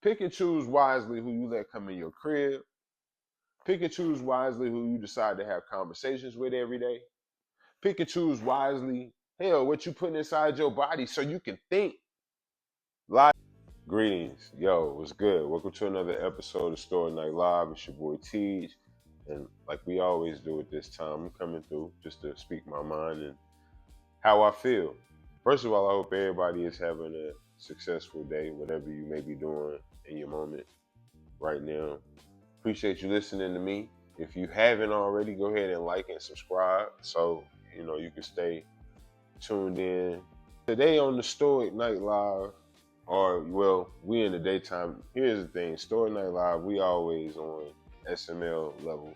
Pick and choose wisely who you let come in your crib. Pick and choose wisely who you decide to have conversations with every day. Pick and choose wisely, hell, what you put inside your body so you can think. Greetings. Yo, what's good? Welcome to another episode of Stoic Night Live. It's your boy Tej. And like we always do at this time, I'm coming through just to speak my mind and how I feel. First of all, I hope everybody is having a successful day, whatever you may be doing in your moment right now. Appreciate you listening to me. If you haven't already, go ahead and like and subscribe so you can stay tuned in. Today on the Stoic Night Live, or well, we in the daytime. Here's the thing: Stoic Night Live, we always on SML level.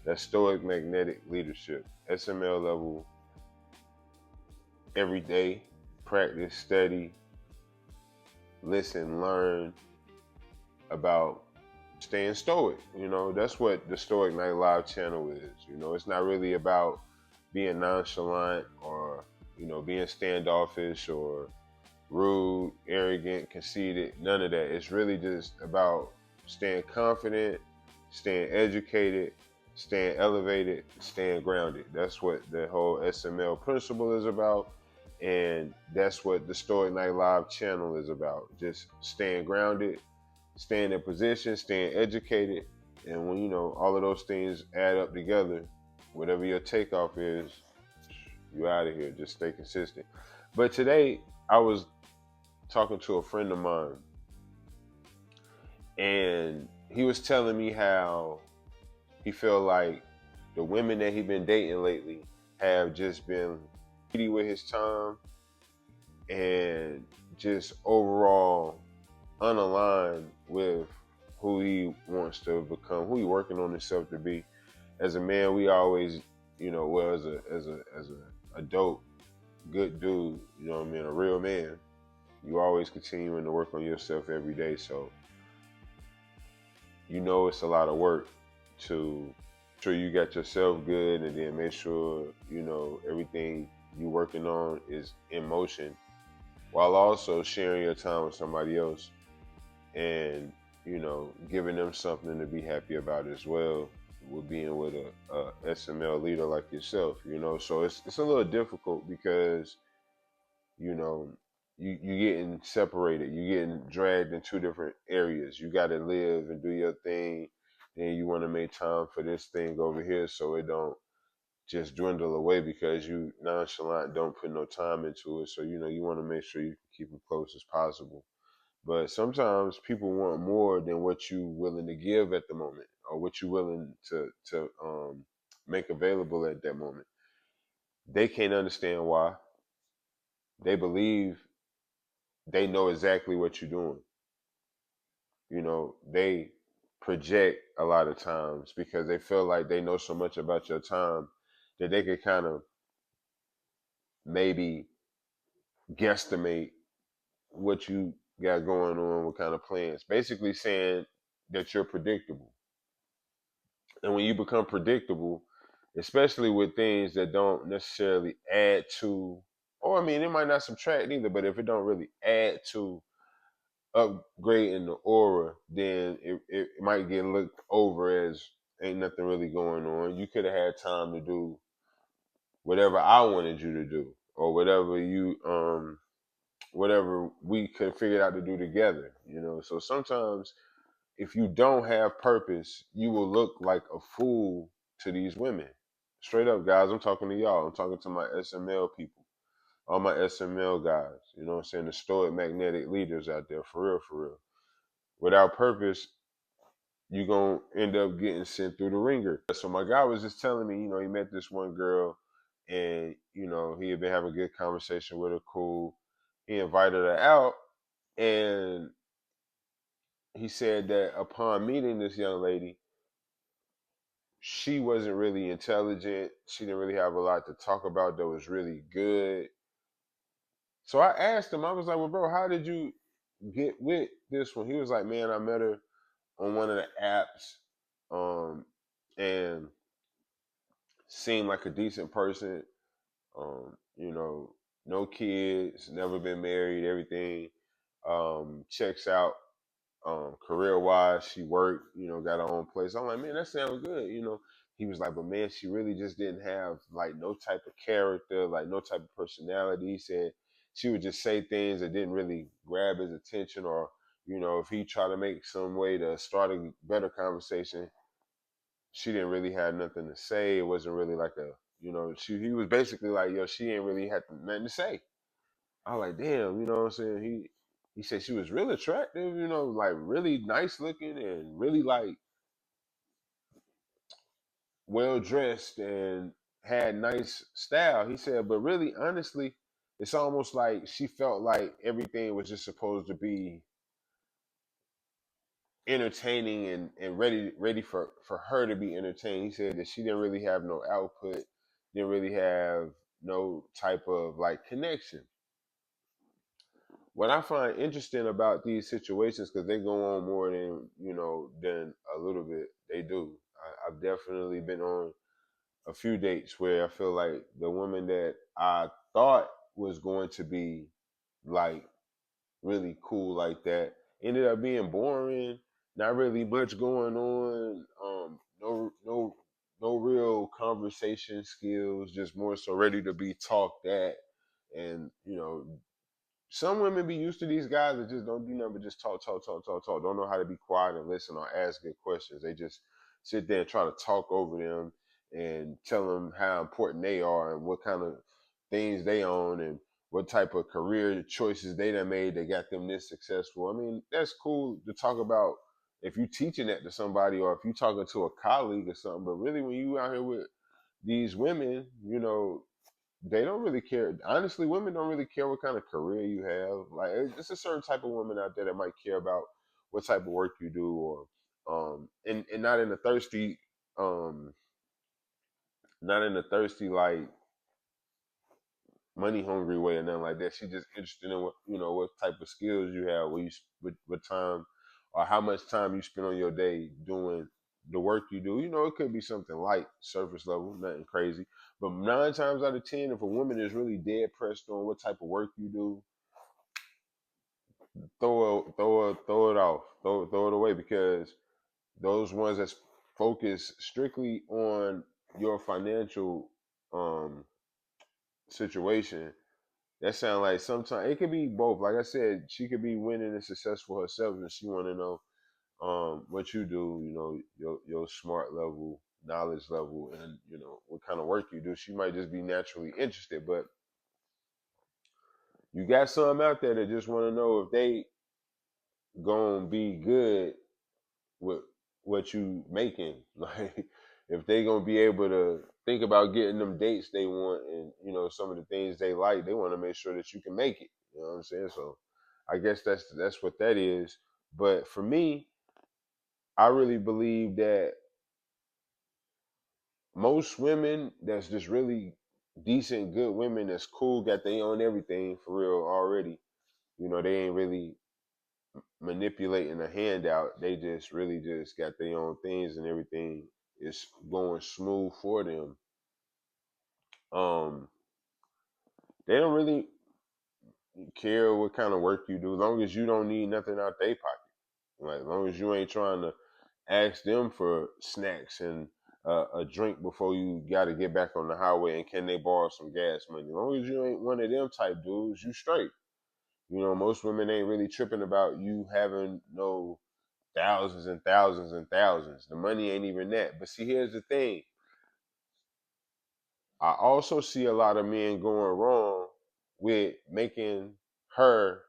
That's Stoic Magnetic Leadership. SML level, every day, practice, study, listen, learn about staying stoic. That's what the Stoic Night Live channel is. It's not really about being nonchalant or, being standoffish or rude, arrogant, conceited, none of that. It's really just about staying confident, staying educated, staying elevated, staying grounded. That's what the whole SML principle is about. And that's what the Stoic Night Live channel is about. Just staying grounded, staying in position, staying educated. And when, all of those things add up together, whatever your takeoff is, you out of here. Just stay consistent. But today, I was talking to a friend of mine, and he was telling me how he felt like the women that he's been dating lately have just been greedy with his time and just overall unaligned with who he wants to become, who he working on himself to be. As a man, we always, well, as a dope, good dude, a real man, you always continuing to work on yourself every day. So, it's a lot of work to make sure you got yourself good, and then make sure, everything you working on is in motion, while also sharing your time with somebody else and, giving them something to be happy about as well, with being with a SML leader like yourself, So it's a little difficult because, you getting separated, you getting dragged in two different areas. You got to live and do your thing, then you want to make time for this thing over here so it don't just dwindle away because you nonchalant, don't put no time into it. So you want to make sure you keep them close as possible. But sometimes people want more than what you willing to give at the moment, or what you willing to make available at that moment. They can't understand why. They believe they know exactly what you're doing. They project a lot of times because they feel like they know so much about your time that they could kind of maybe guesstimate what you got going on, what kind of plans. Basically saying that you're predictable. And when you become predictable, especially with things that don't necessarily add to, or I mean, it might not subtract either, but if it don't really add to upgrading the aura, then it might get looked over as ain't nothing really going on. You could have had time to do whatever I wanted you to do, or whatever we could figure out to do together. So sometimes if you don't have purpose, you will look like a fool to these women. Straight up, guys, I'm talking to y'all. I'm talking to my SML people, all my SML guys. You know what I'm saying? The stoic magnetic leaders out there, for real, for real. Without purpose, you're going to end up getting sent through the ringer. So my guy was just telling me, he met this one girl, and, he had been having a good conversation with her, cool. He invited her out, and he said that upon meeting this young lady, she wasn't really intelligent. She didn't really have a lot to talk about that was really good. So I asked him, I was like, well, bro, how did you get with this one? He was like, man, I met her on one of the apps, and seemed like a decent person. No kids, never been married, everything checks out. career wise. She worked, got her own place. I'm like, man, that sounds good. He was like, but man, she really just didn't have like no type of character, like no type of personality. He said she would just say things that didn't really grab his attention, or if he tried to make some way to start a better conversation, she didn't really have nothing to say. It wasn't really like he was basically like, yo, she ain't really had nothing to say. I was like, damn, you know what I'm saying? He said she was real attractive, like really nice looking and really like well dressed and had nice style. He said, but really honestly, it's almost like she felt like everything was just supposed to be entertaining and ready for her to be entertained. He said that she didn't really have no output, didn't really have no type of like connection. What I find interesting about these situations, because they go on more than a little bit, they do. I've definitely been on a few dates where I feel like the woman that I thought was going to be like really cool like that ended up being boring. Not really much going on. No real conversation skills. Just more so ready to be talked at, and some women be used to these guys that just don't do nothing but just talk, talk, talk, talk, talk. Don't know how to be quiet and listen or ask good questions. They just sit there and try to talk over them and tell them how important they are and what kind of things they own and what type of career choices they done made that got them this successful. I mean, that's cool to talk about if you teaching that to somebody or if you talking to a colleague or something. But really, when you out here with these women, they don't really care. Honestly, women don't really care what kind of career you have. Like, it's a certain type of woman out there that might care about what type of work you do, or and not in a thirsty, um, not in a thirsty like money hungry way or nothing like that. She's just interested in what type of skills you have, what time, or how much time you spend on your day doing the work you do. It could be something light, surface level, nothing crazy. But 9 times out of 10, if a woman is really dead pressed on what type of work you do, throw it off, throw it away, because those ones that's focused strictly on your financial um situation. That sound like sometimes it could be both. Like I said, she could be winning and successful herself, and she want to know what you do. Your smart level, knowledge level, and what kind of work you do. She might just be naturally interested, but you got some out there that just want to know if they gonna be good with what you making. Like, if they gonna be able to think about getting them dates they want, and some of the things they like, they want to make sure that you can make it. You know what I'm saying? So I guess that's what that is. But for me, I really believe that most women that's just really decent, good women that's cool, got they own everything for real already. They ain't really manipulating a handout. They just really just got their own things and everything is going smooth for them. Um, they don't really care what kind of work you do, as long as you don't need nothing out their pocket. Like, as long as you ain't trying to ask them for snacks and a drink before you got to get back on the highway, and can they borrow some gas money. As long as you ain't one of them type dudes, you straight. Most women ain't really tripping about you having no thousands and thousands and thousands. The money ain't even that. But see, here's the thing. I also see a lot of men going wrong with making her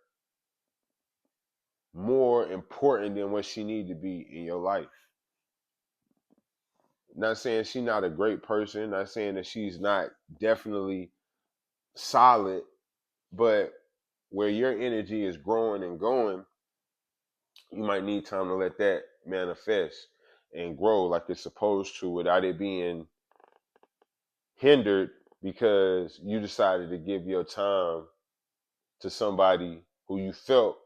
more important than what she need to be in your life. Not saying she's not a great person, not saying that she's not definitely solid, but where your energy is growing and going, you might need time to let that manifest and grow like it's supposed to, without it being hindered because you decided to give your time to somebody who you felt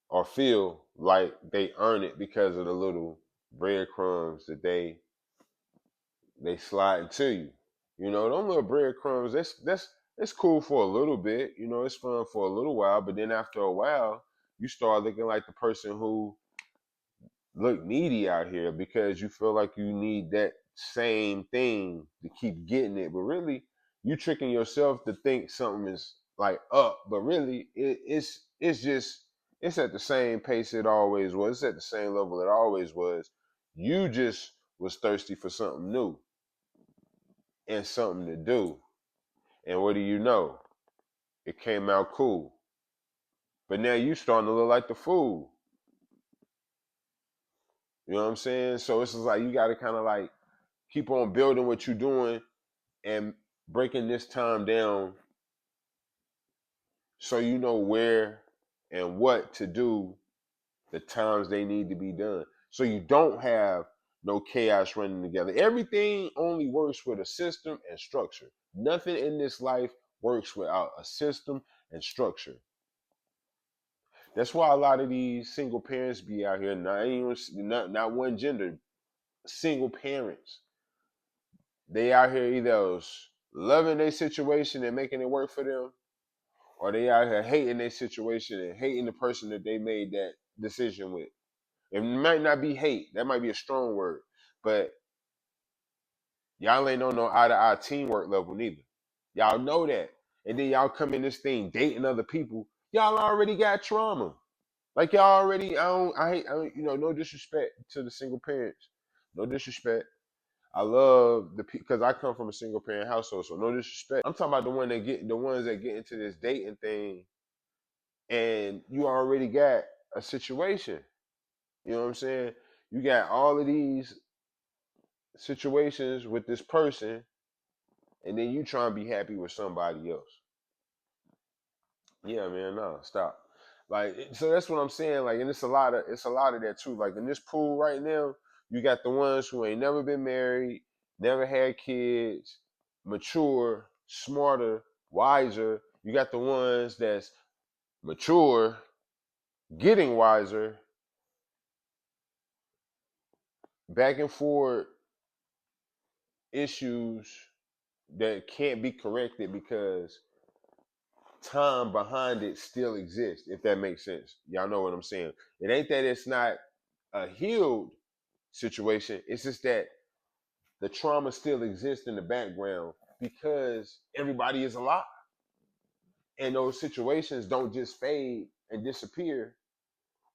or feel like they earn it because of the little breadcrumbs that they slide into you. Them little breadcrumbs, that's it's cool for a little bit. It's fun for a little while, but then after a while, you start looking like the person who look needy out here because you feel like you need that same thing to keep getting it. But really, you tricking yourself to think something is like up, but really it's just it's at the same pace it always was. It's at the same level it always was. You just was thirsty for something new and something to do. And what do you know? It came out cool. But now you starting to look like the fool. You know what I'm saying? So it's just like you gotta kind of like keep on building what you're doing and breaking this time down so you know where and what to do the times they need to be done. So you don't have no chaos running together. Everything only works with a system and structure. Nothing in this life works without a system and structure. That's why a lot of these single parents be out here, not one gender, single parents. They out here either loving their situation and making it work for them, or they out here hating their situation and hating the person that they made that decision with. It might not be hate, that might be a strong word, but y'all ain't on no eye to eye teamwork level neither. Y'all know that. And then y'all come in this thing dating other people. Y'all already got trauma. Like y'all already, no disrespect to the single parents. No disrespect. I love because I come from a single parent household, so no disrespect. I'm talking about the ones that get into this dating thing, and you already got a situation. You know what I'm saying? You got all of these situations with this person, and then you try and be happy with somebody else. Yeah, man, no, stop. Like, so that's what I'm saying. Like, and it's a lot of that too. Like in this pool right now, you got the ones who ain't never been married, never had kids, mature, smarter, wiser. You got the ones that's mature, getting wiser, back and forth issues that can't be corrected because time behind it still exists, if that makes sense. Y'all know what I'm saying. It ain't that it's not a healed situation, it's just that the trauma still exists in the background because everybody is alive. And those situations don't just fade and disappear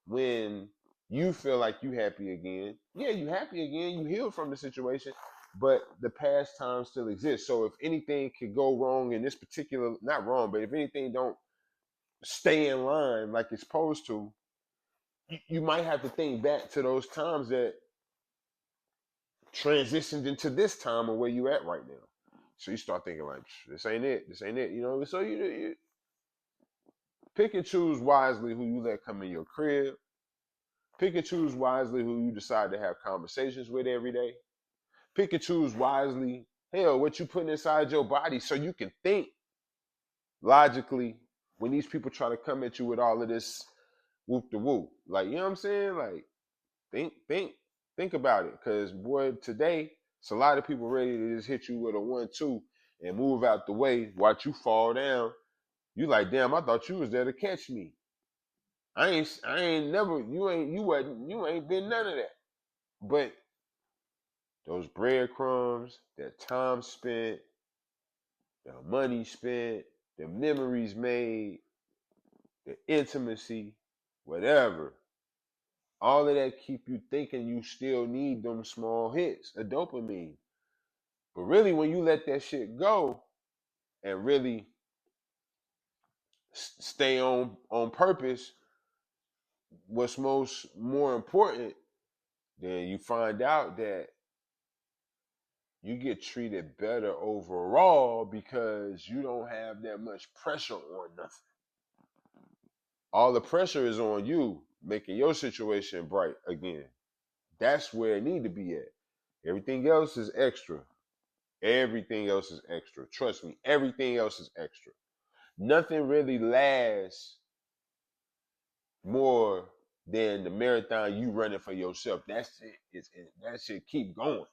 when you feel like you happy again. Yeah, you happy again, you healed from the situation, but the past time still exists. So if anything could go wrong in this particular, not wrong, but if anything don't stay in line like it's supposed to, you might have to think back to those times that transitioned into this time and where you at right now. So you start thinking like, this ain't it, this ain't it, you know. So you pick and choose wisely who you let come in your crib. Pick and choose wisely who you decide to have conversations with every day. Pick and choose wisely, hell, what you putting inside your body so you can think logically when these people try to come at you with all of this whoop the whoop. Like, you know what I'm saying? Like, think about it. Cause boy, today it's a lot of people ready to just hit you with a 1-2 and move out the way, watch you fall down. You like, damn, I thought you was there to catch me. I ain't never, you ain't been none of that. But those breadcrumbs, that time spent, the money spent, the memories made, the intimacy, whatever, all of that keep you thinking you still need them small hits of dopamine. But really, when you let that shit go and really stay on purpose, what's more important, then you find out that you get treated better overall because you don't have that much pressure on nothing. All the pressure is on you, making your situation bright again. That's where it need to be at. Everything else is extra. Everything else is extra. Trust me, everything else is extra. Nothing really lasts more than the marathon you running for yourself. That's it. That shit keep going.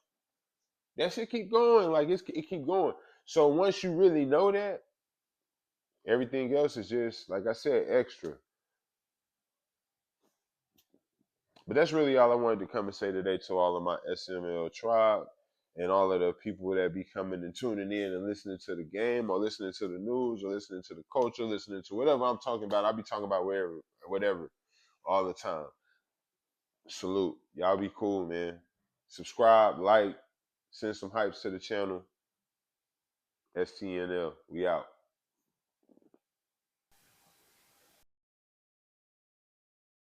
That shit keep going. Like it keep going. So once you really know that, everything else is just like I said, extra. But that's really all I wanted to come and say today to all of my SML tribe and all of the people that be coming and tuning in and listening to the game or listening to the news or listening to the culture, listening to whatever I'm talking about. I'll be talking about wherever, whatever, all the time. Salute. Y'all be cool, man. Subscribe, like, send some hypes to the channel. STNL. We out.